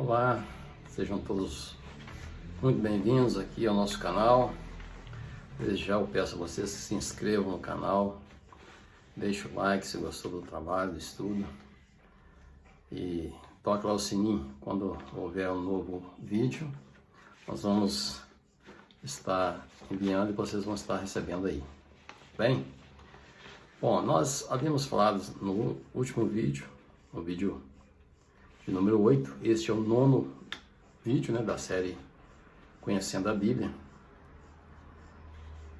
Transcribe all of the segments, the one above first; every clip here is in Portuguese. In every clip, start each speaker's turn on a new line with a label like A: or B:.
A: Olá, sejam todos muito bem-vindos aqui ao nosso canal. Desde já eu peço a vocês que se inscrevam no canal, deixe o like se gostou do trabalho, do estudo e toque lá o sininho. Quando houver um novo vídeo, nós vamos estar enviando e vocês vão estar recebendo aí. Bem? Bom, nós havíamos falado no último vídeo, no vídeo de número 8, este é o 9º vídeo da série Conhecendo a Bíblia.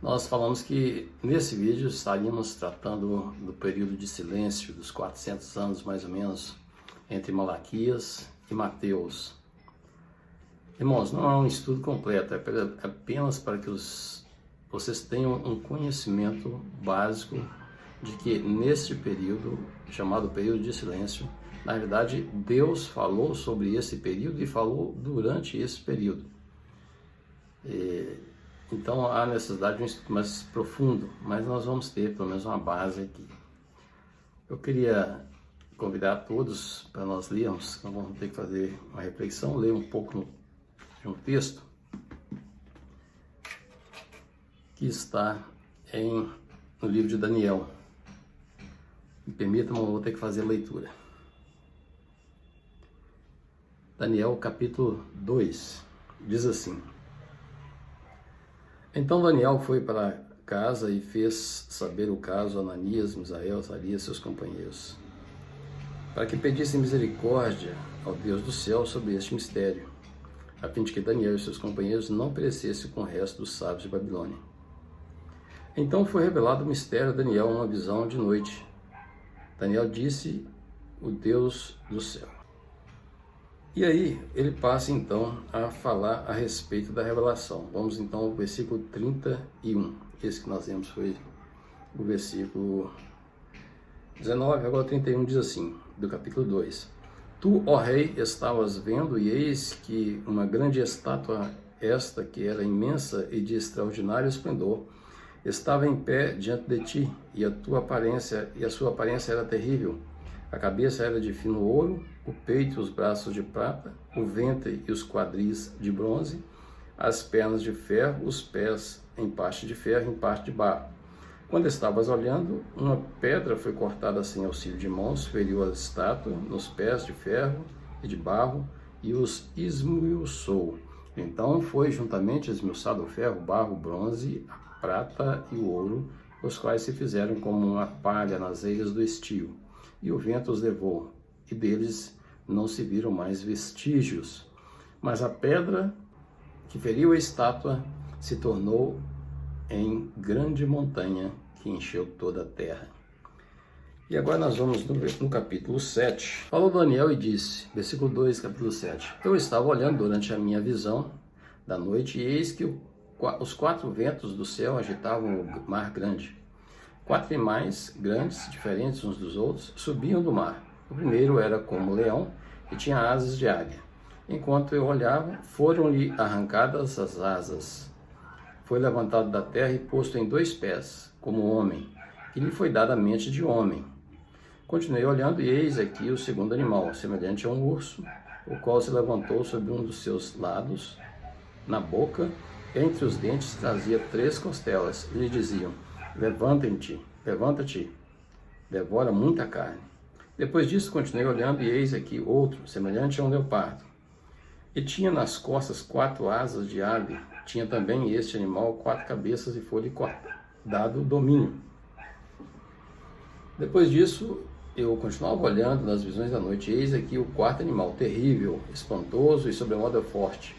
A: Nós falamos que nesse vídeo estaríamos tratando do período de silêncio, dos 400 anos mais ou menos, entre Malaquias e Mateus. Irmãos, não é um estudo completo, é apenas para que vocês tenham um conhecimento básico de que neste período, chamado período de silêncio, na verdade Deus falou sobre esse período e falou durante esse período. Então há necessidade de um estudo mais profundo, mas nós vamos ter pelo menos uma base aqui. Eu queria convidar todos para nós lermos, nós vamos ter que fazer uma reflexão, ler um pouco de um texto que está no livro de Daniel. Me permitam, eu vou ter que fazer a leitura. Daniel capítulo 2, diz assim: Então Daniel foi para casa e fez saber o caso a Ananias, Misael, Azarias e seus companheiros, para que pedissem misericórdia ao Deus do céu sobre este mistério, a fim de que Daniel e seus companheiros não perecessem com o resto dos sábios de Babilônia. Então foi revelado o mistério a Daniel uma visão de noite. Daniel disse: o Deus do céu. E aí ele passa então a falar a respeito da revelação. Vamos então ao versículo 31. Esse que nós vemos foi o versículo 19, agora 31 diz assim, do capítulo 2. Tu, ó rei, estavas vendo, e eis que uma grande estátua, esta que era imensa e de extraordinário esplendor, estava em pé diante de ti, e a sua aparência era terrível. A cabeça era de fino ouro, o peito e os braços de prata, o ventre e os quadris de bronze, as pernas de ferro, os pés em parte de ferro e em parte de barro. Quando estavas olhando, uma pedra foi cortada sem auxílio de mãos, feriu a estátua nos pés de ferro e de barro e os esmiuçou. Então foi juntamente esmiuçado o ferro, o barro, o bronze, a prata e o ouro, os quais se fizeram como uma palha nas eiras do estio. E o vento os levou, e deles não se viram mais vestígios. Mas a pedra que feriu a estátua se tornou em grande montanha que encheu toda a terra. E agora nós vamos no capítulo 7. Falou Daniel e disse, versículo 2, capítulo 7. Eu estava olhando durante a minha visão da noite, e eis que os 4 ventos do céu agitavam o mar grande. 4 animais grandes, diferentes uns dos outros, subiam do mar. O primeiro era como leão e tinha asas de águia. Enquanto eu olhava, foram-lhe arrancadas as asas. Foi levantado da terra e posto em 2 pés, como homem, que lhe foi dada a mente de homem. Continuei olhando e eis aqui o segundo animal, semelhante a um urso, o qual se levantou sobre um dos seus lados, na boca, entre os dentes trazia 3 costelas, e lhe diziam: levanta-te, devora muita carne. Depois disso continuei olhando, e eis aqui outro, semelhante a um leopardo. E tinha nas costas 4 asas de ave, tinha também este animal 4 cabeças, e foi-lhe dado domínio. Depois disso, eu continuava olhando nas visões da noite, e eis aqui o 4º animal, terrível, espantoso e sobremodo forte,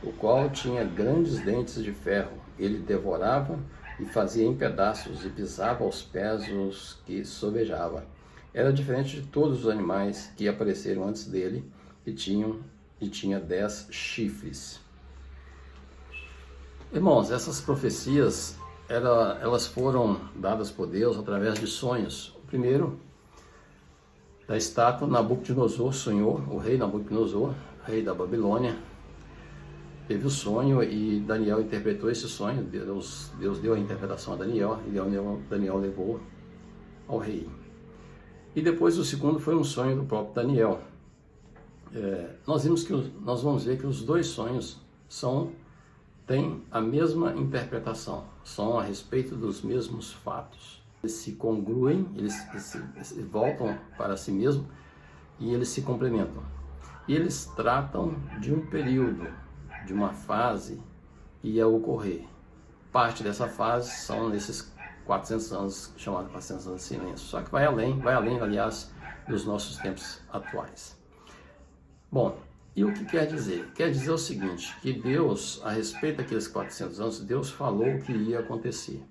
A: o qual tinha grandes dentes de ferro. Ele devorava e fazia em pedaços, e pisava aos pés os que sobejava. Era diferente de todos os animais que apareceram antes dele, e tinha 10 chifres. Irmãos, essas profecias, elas foram dadas por Deus através de sonhos. O primeiro, da estátua, Nabucodonosor sonhou, o rei Nabucodonosor, rei da Babilônia, teve o sonho e Daniel interpretou esse sonho. Deus deu a interpretação a Daniel e Daniel levou ao rei. E depois o segundo foi um sonho do próprio Daniel. nós vamos ver que os dois sonhos têm a mesma interpretação, são a respeito dos mesmos fatos. Eles se congruem, eles voltam para si mesmo e eles se complementam. E eles tratam de um período, de uma fase que ia ocorrer. Parte dessa fase são nesses 400 anos, chamados 400 anos de silêncio. Só que vai além, aliás, dos nossos tempos atuais. Bom, e o que quer dizer? Quer dizer o seguinte, que Deus, a respeito daqueles 400 anos, Deus falou o que ia acontecer.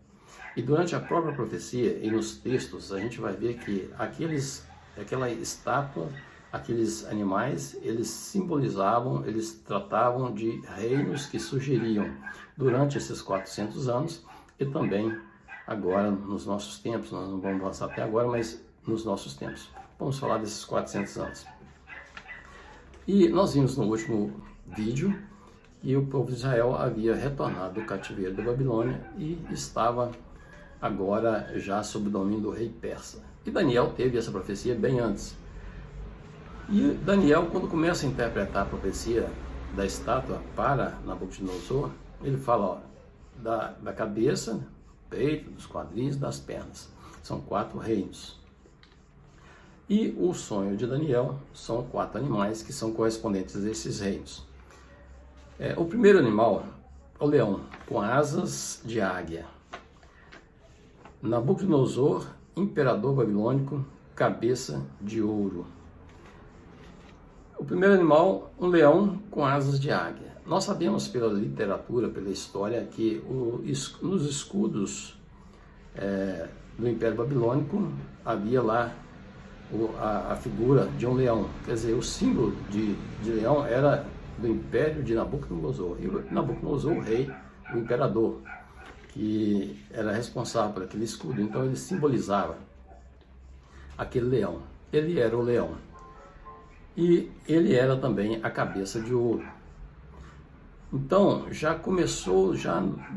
A: E durante a própria profecia e nos textos, a gente vai ver que aquela estátua, aqueles animais, eles simbolizavam, eles tratavam de reinos que surgiriam durante esses 400 anos e também agora nos nossos tempos. Nós não vamos avançar até agora, mas nos nossos tempos. Vamos falar desses 400 anos. E nós vimos no último vídeo que o povo de Israel havia retornado do cativeiro da Babilônia e estava agora já sob o domínio do rei persa. E Daniel teve essa profecia bem antes. E Daniel, quando começa a interpretar a profecia da estátua para Nabucodonosor, ele fala, ó, da cabeça, peito, dos quadris, das pernas. São 4 reinos. E o sonho de Daniel são 4 animais que são correspondentes a esses reinos. O primeiro animal, o leão, com asas de águia. Nabucodonosor, imperador babilônico, cabeça de ouro. O primeiro animal, um leão com asas de águia. Nós sabemos pela literatura, pela história, que nos escudos do Império Babilônico havia lá a figura de um leão. Quer dizer, o símbolo de leão era do Império de Nabucodonosor. E Nabucodonosor, o rei, o imperador, que era responsável por aquele escudo. Então ele simbolizava aquele leão. Ele era o leão. E ele era também a cabeça de ouro. Então, já começou,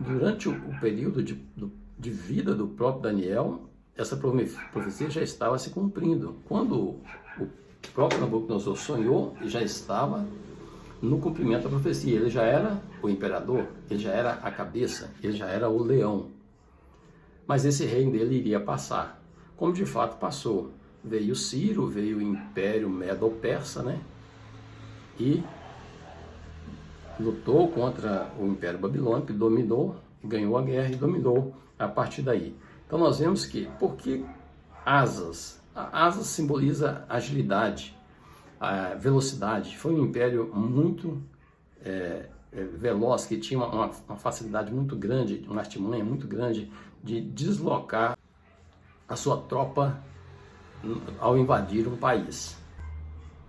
A: durante o período de vida do próprio Daniel, essa profecia já estava se cumprindo. Quando o próprio Nabucodonosor sonhou, já estava no cumprimento da profecia. Ele já era o imperador, ele já era a cabeça, ele já era o leão. Mas esse reino dele iria passar, como de fato passou. Veio Ciro, veio o Império Medo-Persa, né? E lutou contra o Império Babilônico, dominou, ganhou a guerra e dominou a partir daí. Então nós vemos que, por que asas? A asas simboliza agilidade, a velocidade. Foi um império muito veloz, que tinha uma facilidade muito grande, uma artimanha muito grande de deslocar a sua tropa ao invadir um país.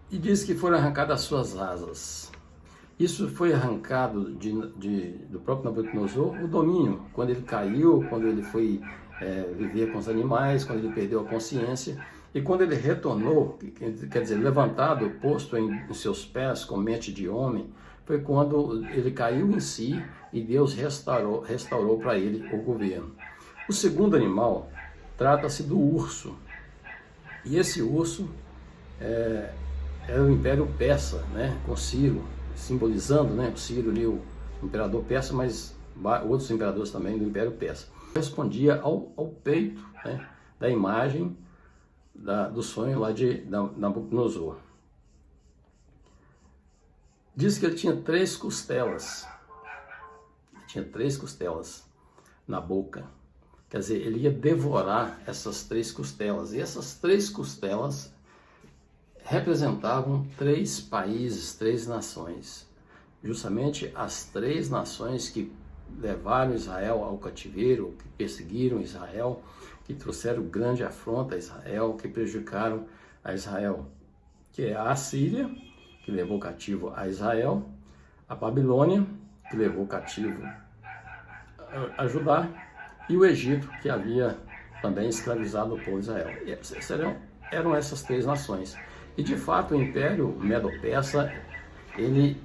A: E diz que foram arrancadas as suas asas. Isso foi arrancado do próprio Nabucodonosor, o domínio, quando ele caiu, quando ele foi viver com os animais, quando ele perdeu a consciência, e quando ele retornou, quer dizer, levantado, posto em seus pés com mente de homem, foi quando ele caiu em si e Deus restaurou para ele o governo. O segundo animal trata-se do urso. E esse urso é o Império Persa, né, com Ciro, simbolizando, né, o Ciro ali, o imperador persa, mas outros imperadores também do Império Persa. Respondia ao peito, né, da imagem do sonho lá de Nabucodonosor. Diz que ele tinha 3 costelas. Ele tinha 3 costelas na boca. Quer dizer, ele ia devorar essas 3 costelas. E essas 3 costelas representavam 3 países, 3 nações. Justamente as 3 nações que levaram Israel ao cativeiro, que perseguiram Israel, que trouxeram grande afronta a Israel, que prejudicaram a Israel, que é a Assíria, que levou cativo a Israel, a Babilônia, que levou cativo a Judá, e o Egito, que havia também escravizado o povo de Israel. Eram essas 3 nações. E de fato o Império Medo-Persa, ele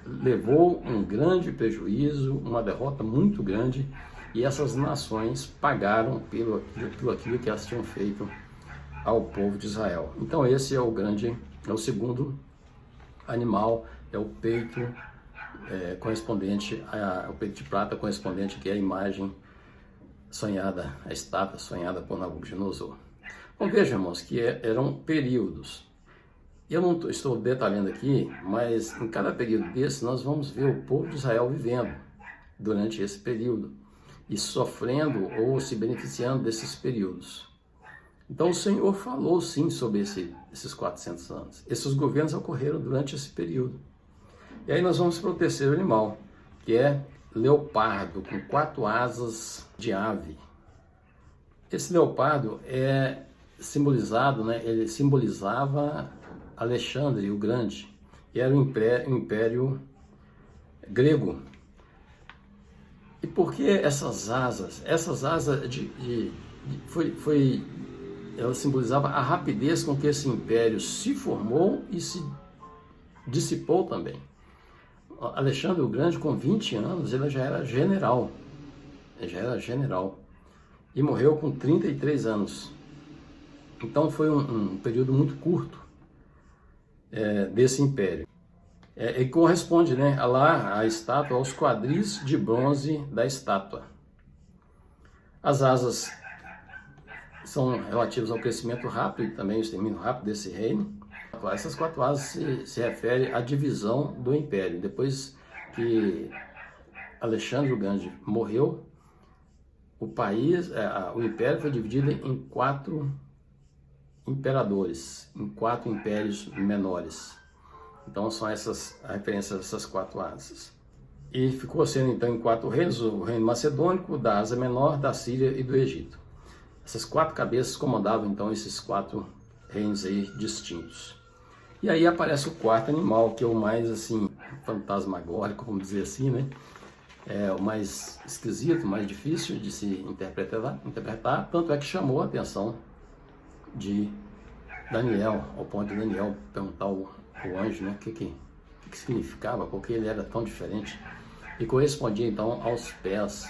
A: levou um grande prejuízo, uma derrota muito grande, e essas nações pagaram pelo aquilo que elas tinham feito ao povo de Israel. Então esse é o grande O segundo animal é o peito correspondente, o peito de prata correspondente, que é a imagem sonhada, a estátua sonhada por Nabucodonosor. Então vejam, irmãos, que eram períodos. Eu não estou detalhando aqui, mas em cada período desse nós vamos ver o povo de Israel vivendo durante esse período e sofrendo ou se beneficiando desses períodos. Então o Senhor falou sim sobre esses 400 anos. Esses governos ocorreram durante esse período. E aí nós vamos para o terceiro animal, que é leopardo, com 4 asas de ave. Esse leopardo é simbolizado, né? Ele simbolizava Alexandre o Grande, e era o império grego. E por que essas asas? Essas asas ela simbolizava a rapidez com que esse império se formou e se dissipou também. Alexandre o Grande, com 20 anos, ele já era general. E morreu com 33 anos. Então foi um período muito curto desse império. E corresponde, né, a estátua, aos quadris de bronze da estátua. As asas são relativas ao crescimento rápido e também o extermínio rápido desse reino. Essas 4 asas se referem à divisão do império. Depois que Alexandre o Grande morreu, o império foi dividido em 4 imperadores, em 4 impérios menores. Então são essas a referência dessas 4 asas. E ficou sendo então em 4 reinos: o reino macedônico, da Ásia Menor, da Síria e do Egito. Essas 4 cabeças comandavam então esses 4 reinos aí distintos. E aí aparece o quarto animal, que é o mais assim fantasmagórico, vamos dizer assim, né? É o mais esquisito, mais difícil de se interpretar, tanto é que chamou a atenção de Daniel, ao ponto de Daniel perguntar ao anjo, né, o que significava, porque ele era tão diferente, e correspondia então aos pés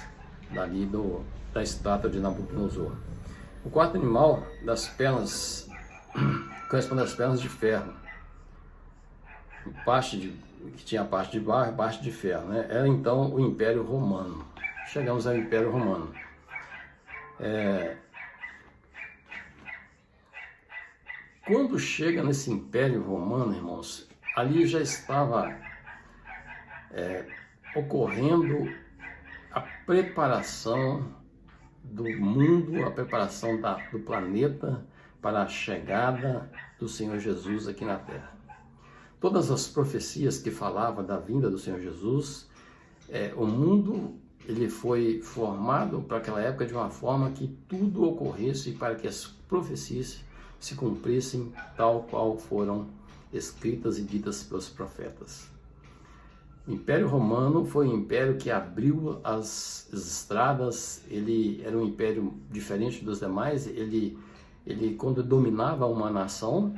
A: da estátua de Nabucodonosor. O quarto animal, das pernas, corresponde às pernas de ferro, que tinha a parte de barro e a parte de ferro, né? Era então o Império Romano. Chegamos ao Império Romano. Quando chega nesse Império Romano, irmãos, ali já estava ocorrendo a preparação do mundo, a preparação do planeta para a chegada do Senhor Jesus aqui na Terra. Todas as profecias que falavam da vinda do Senhor Jesus, o mundo ele foi formado para aquela época de uma forma que tudo ocorresse para que as profecias se cumprissem tal qual foram escritas e ditas pelos profetas. O Império Romano foi um império que abriu as estradas. Ele era um império diferente dos demais. Ele quando dominava uma nação,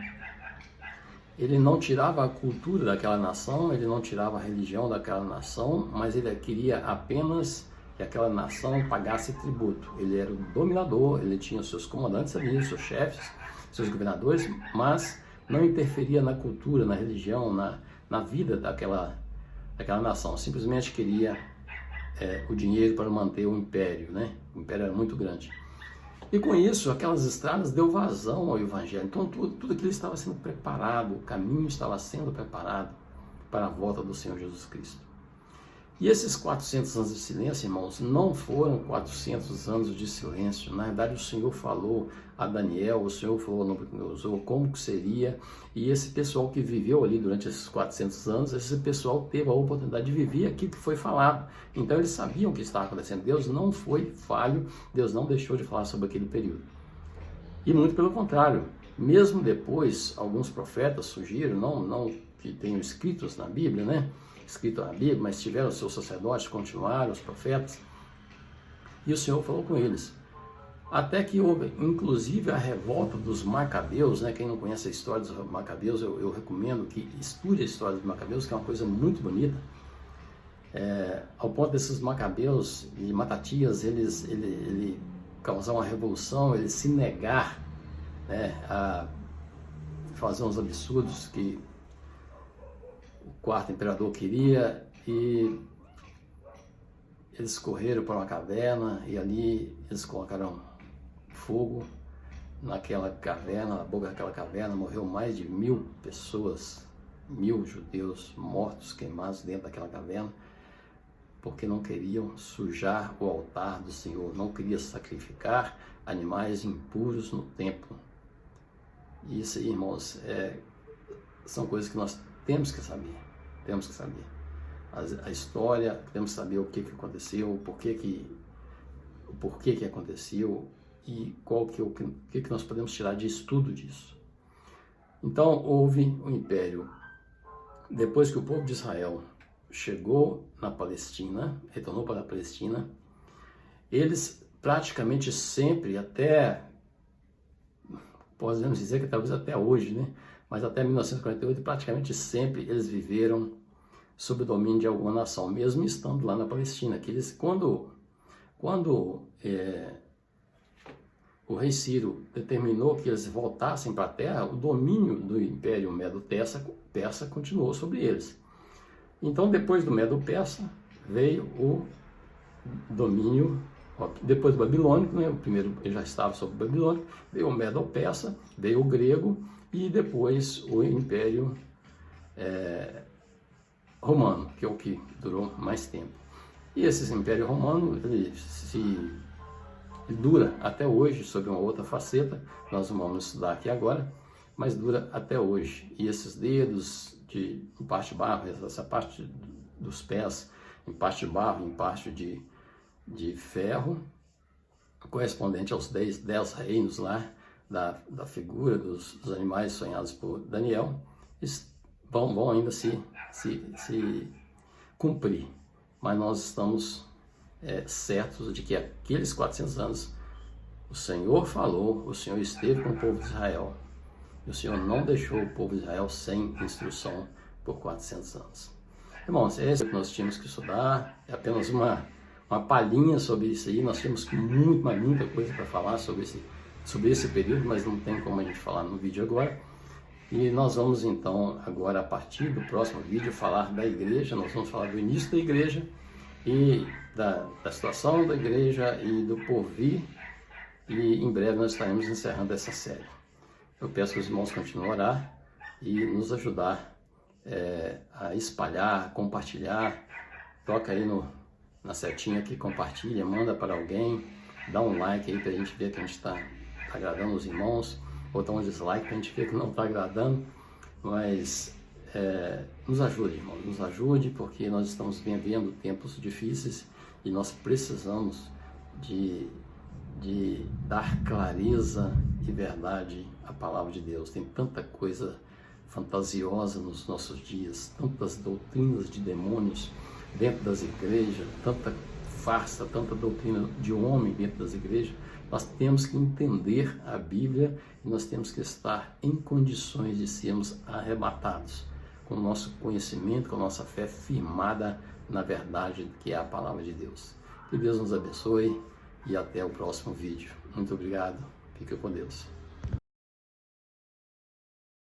A: ele não tirava a cultura daquela nação, ele não tirava a religião daquela nação, mas ele queria apenas que aquela nação pagasse tributo. Ele era o dominador, ele tinha seus comandantes ali, seus chefes, seus governadores, mas não interferia na cultura, na religião, na vida daquela nação. Simplesmente queria o dinheiro para manter o império, né? O império era muito grande. E com isso, aquelas estradas deu vazão ao Evangelho. Então tudo aquilo estava sendo preparado, o caminho estava sendo preparado para a volta do Senhor Jesus Cristo. E esses 400 anos de silêncio, irmãos, não foram 400 anos de silêncio. Na verdade, o Senhor falou a Daniel, o Senhor falou a Nabucodonosor como que seria. E esse pessoal que viveu ali durante esses 400 anos, esse pessoal teve a oportunidade de viver aquilo que foi falado. Então, eles sabiam o que estava acontecendo. Deus não foi falho, Deus não deixou de falar sobre aquele período. E muito pelo contrário, mesmo depois, alguns profetas surgiram, não que tenham escritos na Bíblia, né? Escrito na Bíblia, mas tiveram seus sacerdotes, continuaram, os profetas, e o Senhor falou com eles. Até que houve, inclusive, a revolta dos Macabeus, né? Quem não conhece a história dos Macabeus, eu recomendo que estude a história dos Macabeus, que é uma coisa muito bonita. Ao ponto desses Macabeus e Matatias, ele causar uma revolução, ele se negar, né, a fazer uns absurdos que o quarto imperador queria, e eles correram para uma caverna e ali eles colocaram fogo naquela caverna. Na boca daquela caverna morreu mais de 1000 pessoas, 1000 judeus mortos, queimados dentro daquela caverna, porque não queriam sujar o altar do Senhor, não queriam sacrificar animais impuros no templo. Isso aí, irmãos, são coisas que nós temos que saber, a história, temos que saber o que aconteceu, o porquê que aconteceu e o que nós podemos tirar de estudo disso. Então, houve o império. Depois que o povo de Israel chegou na Palestina, retornou para a Palestina, eles praticamente sempre, até, podemos dizer que talvez até hoje, né? Mas até 1948, praticamente sempre eles viveram sob o domínio de alguma nação, mesmo estando lá na Palestina. Que eles, quando o rei Ciro determinou que eles voltassem para a terra, o domínio do Império Medo-Persa continuou sobre eles. Então, depois do Medo-Persa, veio o domínio, depois do babilônico, né? O primeiro já estava sob o babilônico, veio o Medo-Persa, veio o grego e depois o Império Romano, que é o que durou mais tempo. E esse Império Romano, ele dura até hoje, sob uma outra faceta, nós não vamos estudar aqui agora, mas dura até hoje. E esses dedos em parte de barro, essa parte dos pés, em parte de barro, em parte de ferro, correspondente aos 10 reinos lá, da figura dos animais sonhados por Daniel, vão ainda se cumprir. Mas nós estamos certos de que aqueles 400 anos, o Senhor falou, o Senhor esteve com o povo de Israel. E o Senhor não deixou o povo de Israel sem instrução por 400 anos. Irmãos, é isso que nós tínhamos que estudar. É apenas uma palhinha sobre isso aí. Nós temos muita coisa para falar sobre esse período, mas não tem como a gente falar no vídeo agora. E nós vamos então, agora a partir do próximo vídeo, falar da igreja. Nós vamos falar do início da igreja e da situação da igreja e do porvir. E em breve nós estaremos encerrando essa série. Eu peço que os irmãos continuem a orar e nos ajudar a espalhar, compartilhar. Toca aí na setinha aqui, compartilha, manda para alguém, dá um like aí para a gente ver que a gente está agradando os irmãos, ou dá um dislike para a gente ver que não está agradando, mas nos ajude, irmão, nos ajude, porque nós estamos vivendo tempos difíceis e nós precisamos de dar clareza e verdade à palavra de Deus. Tem tanta coisa fantasiosa nos nossos dias, tantas doutrinas de demônios dentro das igrejas, tanta farsa, tanta doutrina de homem dentro das igrejas. Nós temos que entender a Bíblia e nós temos que estar em condições de sermos arrebatados com o nosso conhecimento, com a nossa fé firmada na verdade que é a palavra de Deus. Que Deus nos abençoe e até o próximo vídeo. Muito obrigado. Fique com Deus.